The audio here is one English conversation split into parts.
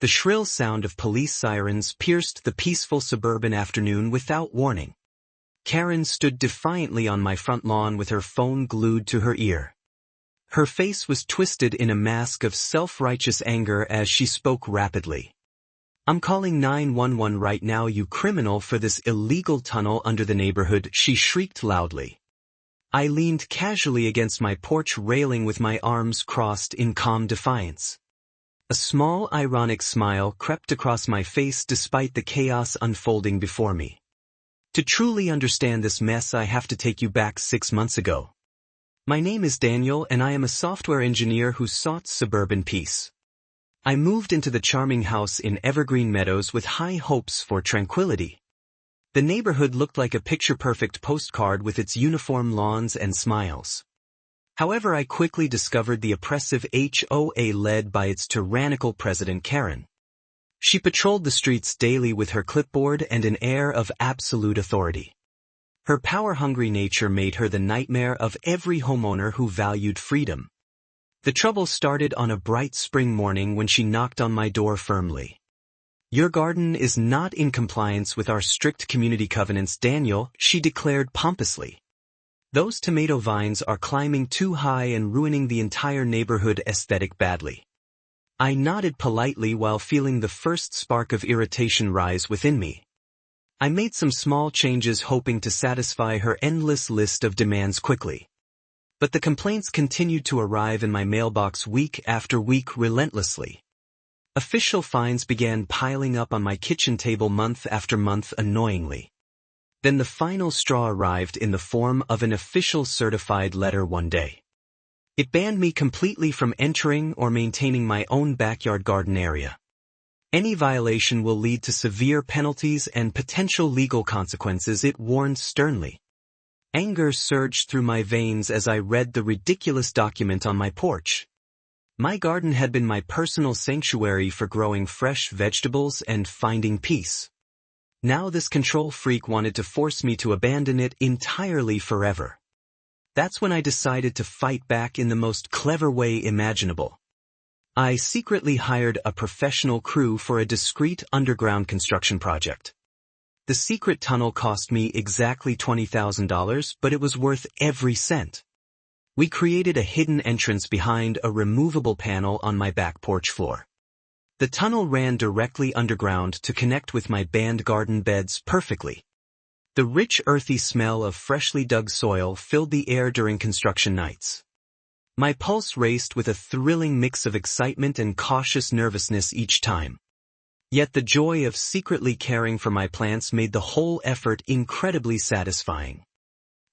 The shrill sound of police sirens pierced the peaceful suburban afternoon without warning. Karen stood defiantly on my front lawn with her phone glued to her ear. Her face was twisted in a mask of self-righteous anger as she spoke rapidly. "I'm calling 911 right now, you criminal, for this illegal tunnel under the neighborhood," she shrieked loudly. I leaned casually against my porch railing with my arms crossed in calm defiance. A small ironic smile crept across my face despite the chaos unfolding before me. "To truly understand this mess, I have to take you back 6 months ago. My name is Daniel, and I am a software engineer who sought suburban peace. I moved into the charming house in Evergreen Meadows with high hopes for tranquility. The neighborhood looked like a picture-perfect postcard with its uniform lawns and smiles. However, I quickly discovered the oppressive HOA led by its tyrannical president Karen. She patrolled the streets daily with her clipboard and an air of absolute authority. Her power-hungry nature made her the nightmare of every homeowner who valued freedom. The trouble started on a bright spring morning when she knocked on my door firmly. "Your garden is not in compliance with our strict community covenants, Daniel," she declared pompously. "Those tomato vines are climbing too high and ruining the entire neighborhood aesthetic badly." I nodded politely while feeling the first spark of irritation rise within me. I made some small changes hoping to satisfy her endless list of demands quickly. But the complaints continued to arrive in my mailbox week after week relentlessly. Official fines began piling up on my kitchen table month after month annoyingly. Then the final straw arrived in the form of an official certified letter one day. It banned me completely from entering or maintaining my own backyard garden area. Any violation will lead to severe penalties and potential legal consequences, it warned sternly. Anger surged through my veins as I read the ridiculous document on my porch. My garden had been my personal sanctuary for growing fresh vegetables and finding peace. Now this control freak wanted to force me to abandon it entirely forever. That's when I decided to fight back in the most clever way imaginable. I secretly hired a professional crew for a discreet underground construction project. The secret tunnel cost me exactly $20,000, but it was worth every cent. We created a hidden entrance behind a removable panel on my back porch floor. The tunnel ran directly underground to connect with my band garden beds perfectly. The rich earthy smell of freshly dug soil filled the air during construction nights. My pulse raced with a thrilling mix of excitement and cautious nervousness each time. Yet the joy of secretly caring for my plants made the whole effort incredibly satisfying.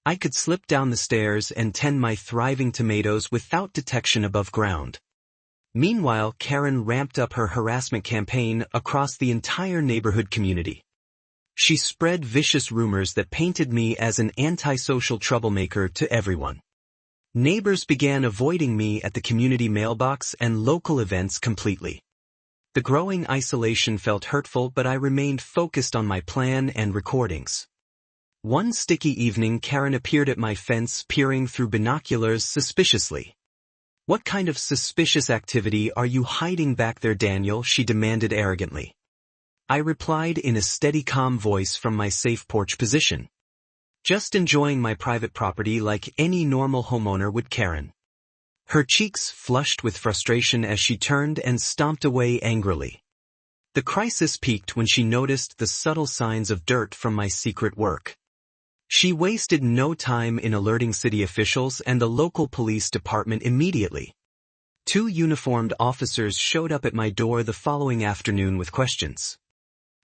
I could slip down the stairs and tend my thriving tomatoes without detection above ground. Meanwhile, Karen ramped up her harassment campaign across the entire neighborhood community. She spread vicious rumors that painted me as an antisocial troublemaker to everyone. Neighbors began avoiding me at the community mailbox and local events completely. The growing isolation felt hurtful, but I remained focused on my plan and recordings. One sticky evening, Karen appeared at my fence peering through binoculars suspiciously. "What kind of suspicious activity are you hiding back there, Daniel?" she demanded arrogantly. I replied in a steady, calm voice from my safe porch position. "Just enjoying my private property like any normal homeowner would, Karen." Her cheeks flushed with frustration as she turned and stomped away angrily. The crisis peaked when she noticed the subtle signs of dirt from my secret work. She wasted no time in alerting city officials and the local police department immediately. 2 uniformed officers showed up at my door the following afternoon with questions.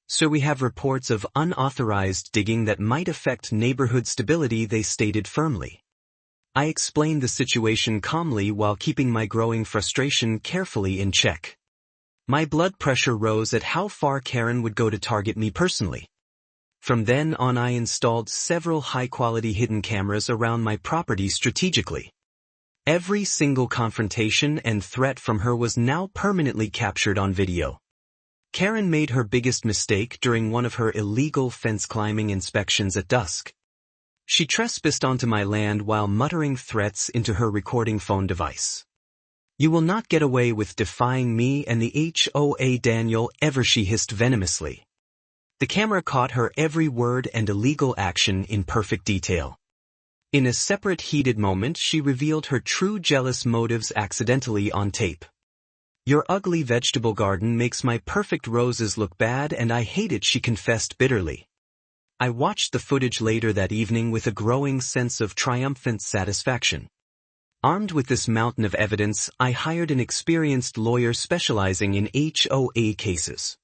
"So we have reports of unauthorized digging that might affect neighborhood stability," they stated firmly. I explained the situation calmly while keeping my growing frustration carefully in check. My blood pressure rose at how far Karen would go to target me personally. From then on, I installed several high-quality hidden cameras around my property strategically. Every single confrontation and threat from her was now permanently captured on video. Karen made her biggest mistake during one of her illegal fence-climbing inspections at dusk. She trespassed onto my land while muttering threats into her recording phone device. "You will not get away with defying me and the HOA, Daniel," she hissed venomously. The camera caught her every word and illegal action in perfect detail. In a separate heated moment, she revealed her true jealous motives accidentally on tape. "Your ugly vegetable garden makes my perfect roses look bad and I hate it," she confessed bitterly. I watched the footage later that evening with a growing sense of triumphant satisfaction. Armed with this mountain of evidence, I hired an experienced lawyer specializing in HOA cases.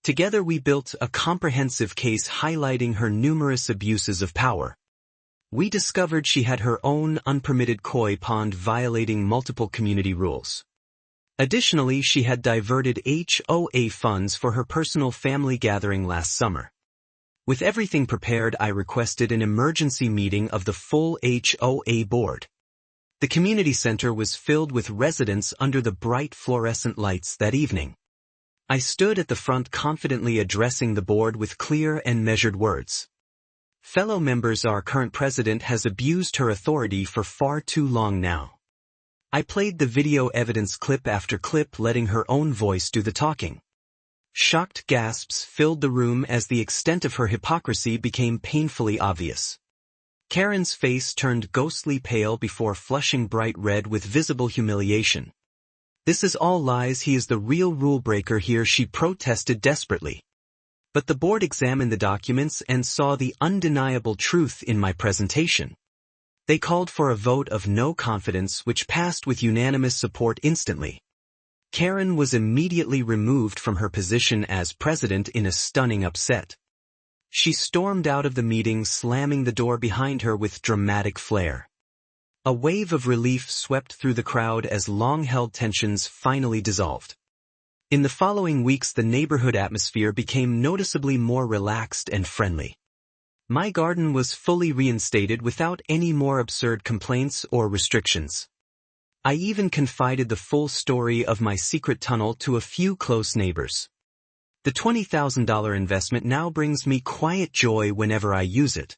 Together we built a comprehensive case highlighting her numerous abuses of power. We discovered she had her own unpermitted koi pond violating multiple community rules. Additionally, she had diverted HOA funds for her personal family gathering last summer. With everything prepared, I requested an emergency meeting of the full HOA board. The community center was filled with residents under the bright fluorescent lights that evening. I stood at the front confidently addressing the board with clear and measured words. "Fellow members, our current president has abused her authority for far too long now." I played the video evidence clip after clip, letting her own voice do the talking. Shocked gasps filled the room as the extent of her hypocrisy became painfully obvious. Karen's face turned ghostly pale before flushing bright red with visible humiliation. "This is all lies. He is the real rule breaker here," she protested desperately. But the board examined the documents and saw the undeniable truth in my presentation. They called for a vote of no confidence, which passed with unanimous support instantly. Karen was immediately removed from her position as president in a stunning upset. She stormed out of the meeting, slamming the door behind her with dramatic flair. A wave of relief swept through the crowd as long-held tensions finally dissolved. In the following weeks, the neighborhood atmosphere became noticeably more relaxed and friendly. My garden was fully reinstated without any more absurd complaints or restrictions. I even confided the full story of my secret tunnel to a few close neighbors. The $20,000 investment now brings me quiet joy whenever I use it.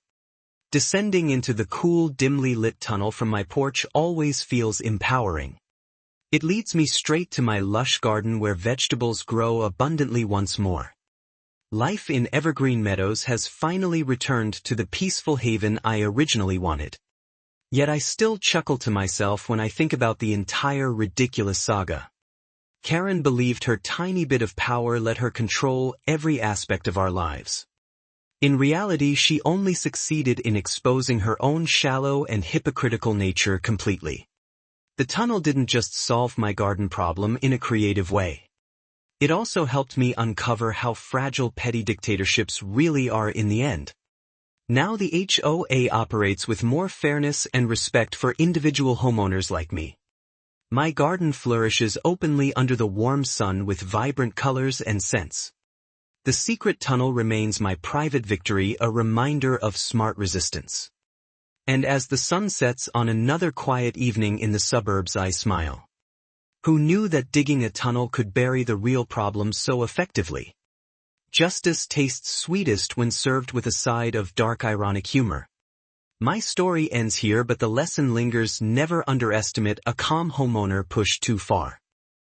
Descending into the cool, dimly lit tunnel from my porch always feels empowering. It leads me straight to my lush garden where vegetables grow abundantly once more. Life in Evergreen Meadows has finally returned to the peaceful haven I originally wanted. Yet I still chuckle to myself when I think about the entire ridiculous saga. Karen believed her tiny bit of power let her control every aspect of our lives. In reality, she only succeeded in exposing her own shallow and hypocritical nature completely. The tunnel didn't just solve my garden problem in a creative way. It also helped me uncover how fragile petty dictatorships really are in the end. Now the HOA operates with more fairness and respect for individual homeowners like me. My garden flourishes openly under the warm sun with vibrant colors and scents. The secret tunnel remains my private victory, a reminder of smart resistance. And as the sun sets on another quiet evening in the suburbs, I smile. Who knew that digging a tunnel could bury the real problem so effectively? Justice tastes sweetest when served with a side of dark ironic humor. My story ends here, but the lesson lingers: never underestimate a calm homeowner pushed too far.